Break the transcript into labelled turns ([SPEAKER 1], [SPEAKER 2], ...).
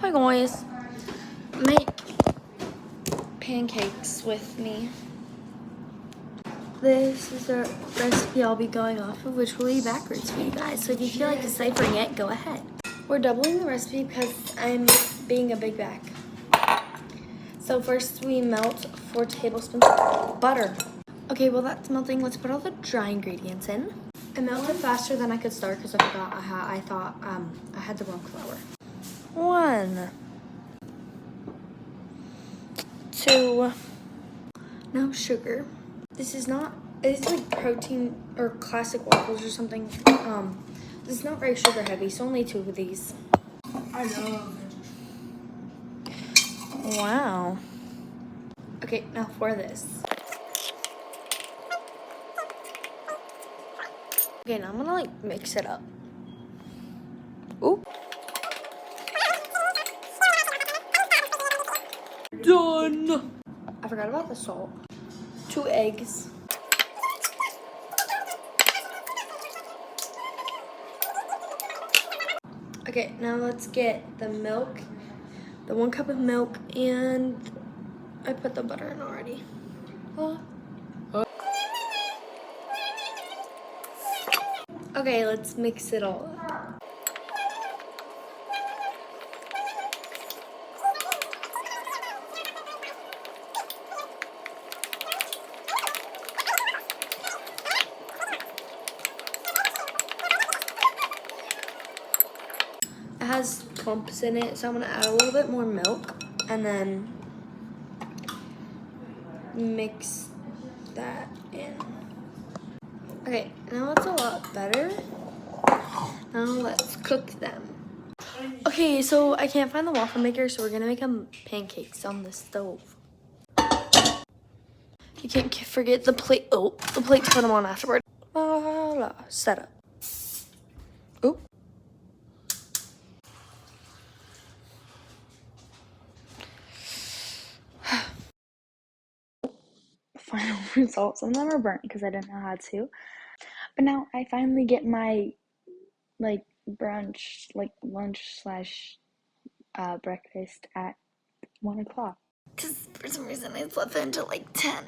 [SPEAKER 1] Hi guys, make pancakes with me. This is a recipe I'll be going off of, which will be backwards for you guys. So if you feel like deciphering it, go ahead. We're doubling the recipe because I'm being a big back. So first we melt 4 tablespoons of butter. Okay, while that's melting, let's put all the dry ingredients in. I melted faster than I could start because I forgot I thought I had the wrong flour. 1, 2, no sugar. It's like protein or classic waffles or something. This is not very sugar heavy, so only 2 of these.
[SPEAKER 2] I love it.
[SPEAKER 1] Wow. Okay, now for this. Okay, now I'm gonna like mix it up. Ooh. Done. I forgot about the salt. 2 eggs. Okay, now let's get the milk, the 1 cup of milk, and I put the butter in already. Okay, let's mix it all up. It has clumps in it, so I'm gonna add a little bit more milk and then mix that in. Okay, now it's a lot better. Now let's cook them. Okay, so I can't find the waffle maker, so we're gonna make pancakes on the stove. You can't forget the plate. Oh, the plate to put them on afterward. Voila, set up. Oh.
[SPEAKER 2] Final results. Some of them are burnt because I didn't know how to. But now I finally get my brunch, lunch slash breakfast at 1 o'clock.
[SPEAKER 1] Because for some reason I slept until like 10.